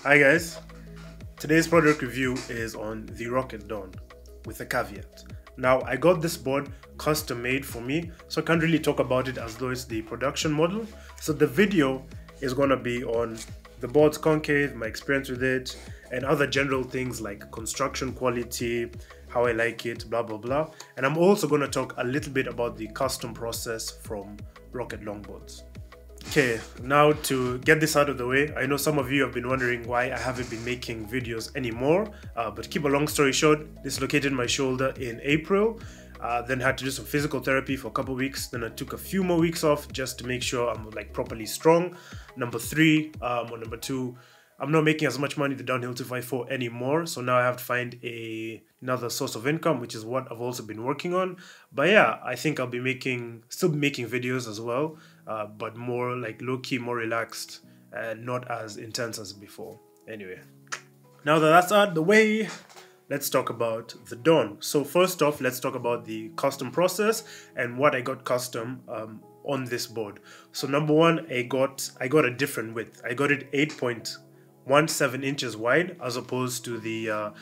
Hi guys, today's product review is on the Rocket Dawn with a caveat. Now I got this board custom made for me, so I can't really talk about it as though it's the production model. So the video is gonna be on the board's concave, my experience with it, and other general things like construction quality, how I like it, blah blah blah. And I'm also gonna talk a little bit about the custom process from Rocket Longboards. Okay, now to get this out of the way, I know some of you have been wondering why I haven't been making videos anymore, but to keep a long story short, dislocated my shoulder in April, then had to do some physical therapy for a couple of weeks, then I took a few more weeks off just to make sure I'm like properly strong. Number number two, I'm not making as much money the downhill 254 anymore, so now I have to find another source of income, which is what I've also been working on. But yeah, I think I'll be still making videos as well, but more like low-key, more relaxed, and not as intense as before. Anyway, now that that's out of the way, let's talk about the Dawn. So first off, let's talk about the custom process and what I got custom on this board. So number one, I got a different width. I got it 8.17 inches wide, as opposed to the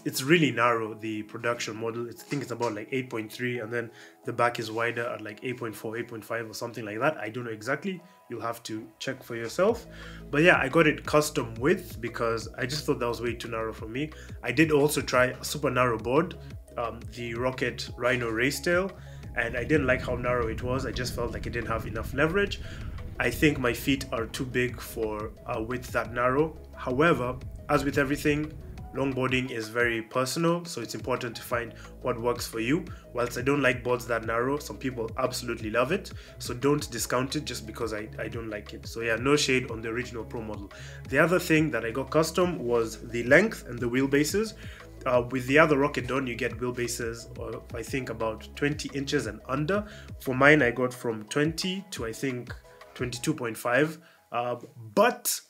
it's really narrow, the production model. I think it's about like 8.3, and then the back is wider at like 8.4, 8.5 or something like that. I don't know exactly, you'll have to check for yourself. But yeah, I got it custom width because I just thought that was way too narrow for me. I did also try a super narrow board, the Rocket Rhino Racetail, and I didn't like how narrow it was. I just felt like it didn't have enough leverage. I think my feet are too big for a width that narrow. However, as with everything, longboarding is very personal, so it's important to find what works for you. Whilst I don't like boards that narrow, some people absolutely love it, so don't discount it just because I don't like it. So yeah, no shade on the original Pro model. The other thing that I got custom was the length and the wheelbases. With the other Rocket Dawn, you get wheelbases I think about 20 inches and under. For mine, I got from 20 to I think 22.5, but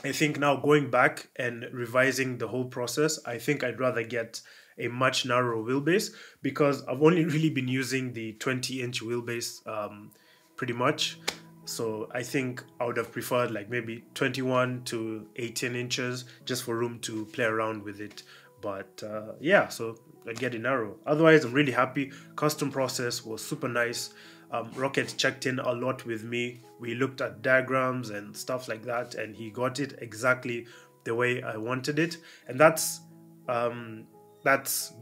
I think now going back and revising the whole process, I think I'd rather get a much narrower wheelbase, because I've only really been using the 20-inch wheelbase pretty much. So I think I would have preferred like maybe 21 to 18 inches just for room to play around with it. But yeah, so I get it narrow. Otherwise, I'm really happy. Custom process was super nice. Rocket checked in a lot with me. We looked at diagrams and stuff like that, and he got it exactly the way I wanted it. And that's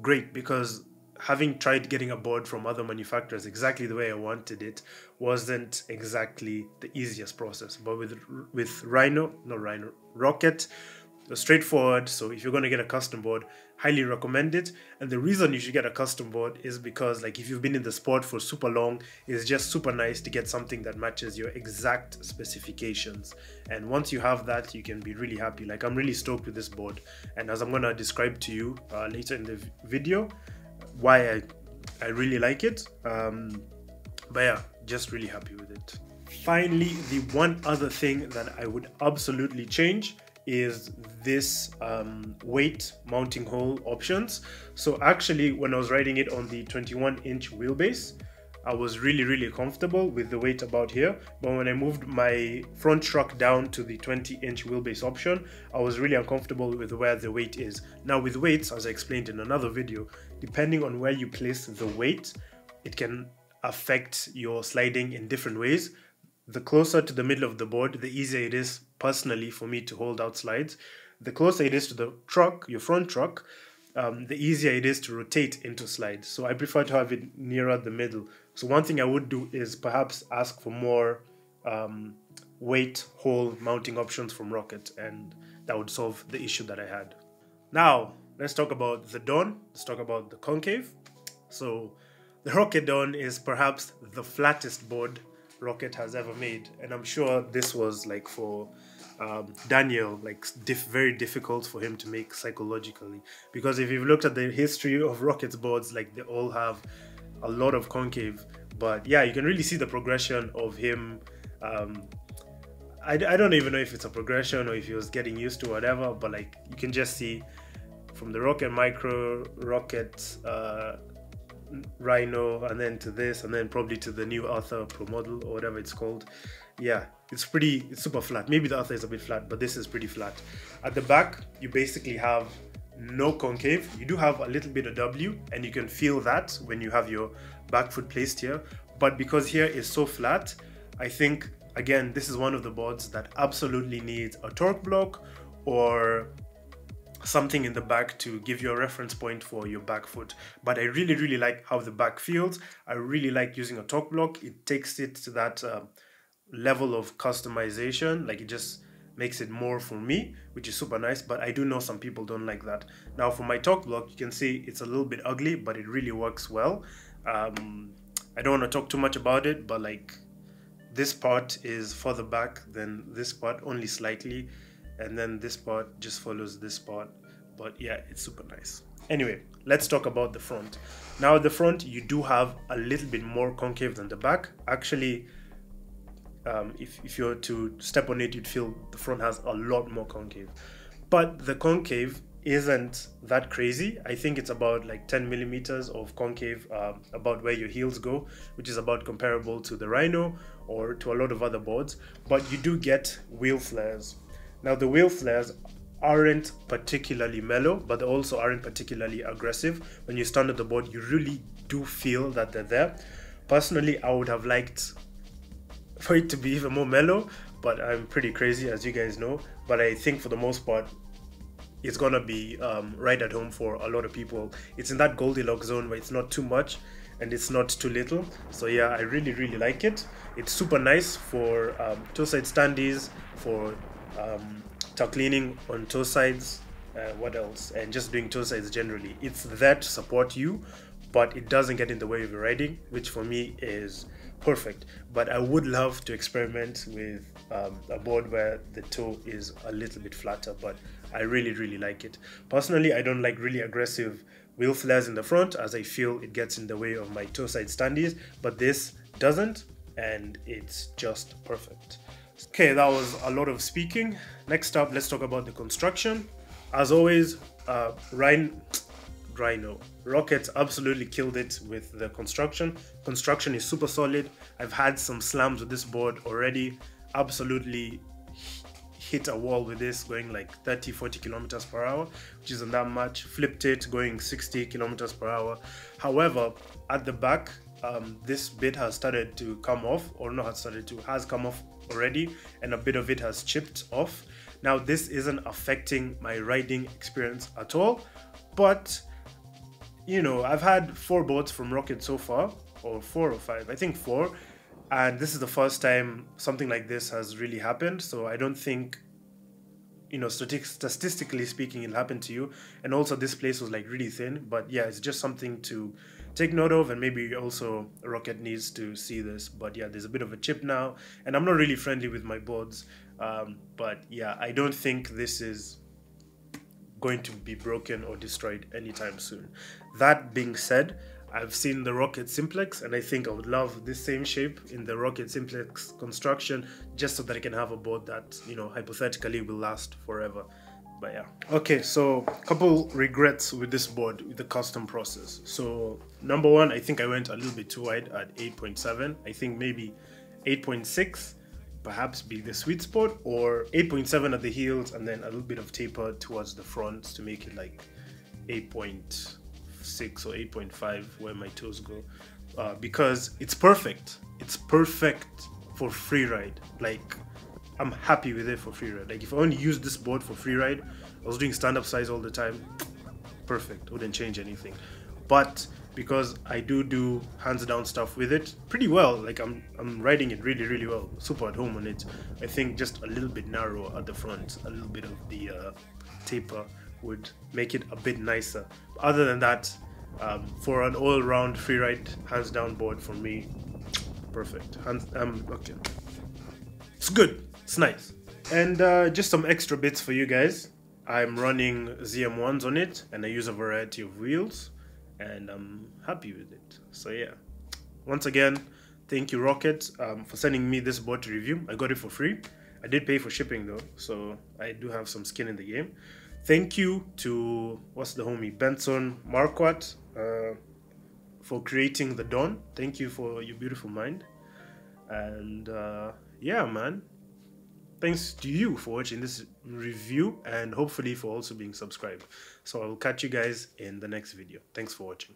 great, because having tried getting a board from other manufacturers exactly the way I wanted it wasn't exactly the easiest process. But with Rocket, straightforward. So if you're going to get a custom board, highly recommend it. And the reason you should get a custom board is because, like, if you've been in the sport for super long, it's just super nice to get something that matches your exact specifications. And once you have that, you can be really happy. Like, I'm really stoked with this board, and as I'm going to describe to you later in the video why I really like it. But yeah, just really happy with it. Finally, the one other thing that I would absolutely change is this weight mounting hole options. So actually, when I was riding it on the 21-inch wheelbase, I was really comfortable with the weight about here. But when I moved my front truck down to the 20-inch wheelbase option, I was really uncomfortable with where the weight is. Now with weights, as I explained in another video, depending on where you place the weight, it can affect your sliding in different ways. The closer to the middle of the board, the easier it is personally for me to hold out slides. The closer it is to the truck, your front truck, the easier it is to rotate into slides. So I prefer to have it nearer the middle. So one thing I would do is perhaps ask for more weight hole mounting options from Rocket, and that would solve the issue that I had. Now, let's talk about the Dawn. Let's talk about the concave. So the Rocket Dawn is perhaps the flattest board Rocket has ever made, and I'm sure this was like for Daniel, like very difficult for him to make psychologically, because if you've looked at the history of Rocket's boards, like they all have a lot of concave. But yeah, you can really see the progression of him. I don't even know if it's a progression or if he was getting used to whatever, but like you can just see from the Rocket Micro, Rocket Rhino, and then to this, and then probably to the new Arthur Pro model or whatever it's called. yeah, it's super flat. Maybe the other is a bit flat, but this is pretty flat. At the back, you basically have no concave. You do have a little bit of W, and you can feel that when you have your back foot placed here. But because here is so flat, I think, again, this is one of the boards that absolutely needs a torque block or something in the back to give you a reference point for your back foot. But I really like how the back feels. I really like using a torque block. It takes it to that level of customization. Like, it just makes it more for me, which is super nice. But I do know some people don't like that. Now for my torque block, you can see it's a little bit ugly, but it really works well. I don't want to talk too much about it, but like, this part is further back than this part, only slightly, and then this part just follows this part. But yeah, it's super nice. Anyway, let's talk about the front. Now at the front, you do have a little bit more concave than the back. Actually, if you were to step on it, you'd feel the front has a lot more concave. But the concave isn't that crazy. I think it's about like 10 millimeters of concave, about where your heels go, which is about comparable to the Rhino or to a lot of other boards. But you do get wheel flares. Now the wheel flares aren't particularly mellow, but they also aren't particularly aggressive. When you stand on the board, you really do feel that they're there. Personally, I would have liked for it to be even more mellow, but I'm pretty crazy, as you guys know. But I think for the most part, it's gonna be right at home for a lot of people. It's in that Goldilocks zone where it's not too much and it's not too little. So yeah, I really like it. It's super nice for toe side standees, for toe cleaning on toe sides, what else, and just doing toe sides generally. It's there to support you, but it doesn't get in the way of your riding, which for me is perfect. But I would love to experiment with a board where the toe is a little bit flatter, but I really like it. Personally, I don't like really aggressive wheel flares in the front, as I feel it gets in the way of my toe side standees, but this doesn't, and it's just perfect. Okay, that was a lot of speaking. Next up, let's talk about the construction. As always, Rocket absolutely killed it with the construction. Construction is super solid. I've had some slams with this board already. Absolutely hit a wall with this, going like 30-40 kilometers per hour, which isn't that much. Flipped it going 60 kilometers per hour. However, at the back, this bit has started to come off, or not has started to, has come off already, and a bit of it has chipped off. Now this isn't affecting my riding experience at all, but you know, I've had 4 boards from Rocket so far, or 4 or 5, I think 4, and this is the first time something like this has really happened. So I don't think, you know, statistically speaking, it'll happen to you. And also this place was like really thin, but yeah, it's just something to take note of, and maybe also Rocket needs to see this. But yeah, there's a bit of a chip now, and I'm not really friendly with my boards, but yeah, I don't think this is going to be broken or destroyed anytime soon. That being said, I've seen the Rocket Simplex, and I think I would love this same shape in the Rocket Simplex construction, just so that I can have a board that, you know, hypothetically will last forever. But yeah. Okay, so a couple regrets with this board, with the custom process. So number one, I think I went a little bit too wide at 8.7. I think maybe 8.6 perhaps be the sweet spot, or 8.7 at the heels and then a little bit of taper towards the front to make it like 8.6 or 8.5 where my toes go, because it's perfect. It's perfect for free ride. Like, I'm happy with it for free ride. Like, if I only used this board for free ride, I was doing stand-up size all the time, perfect, wouldn't change anything. But because I do hands down stuff with it pretty well, like I'm riding it really well, super at home on it. I think just a little bit narrow at the front, a little bit of the taper would make it a bit nicer. Other than that, for an all-round free ride hands down board, for me, perfect. Okay, it's good, it's nice. And just some extra bits for you guys. I'm running ZM1s on it, and I use a variety of wheels, and I'm happy with it. So yeah, once again, thank you Rocket for sending me this board to review. I got it for free. I did pay for shipping though, so I do have some skin in the game. Thank you to, what's the homie, Benson Marquardt, for creating the Dawn. Thank you for your beautiful mind. And yeah, man. Thanks to you for watching this review and hopefully for also being subscribed. So I will catch you guys in the next video. Thanks for watching.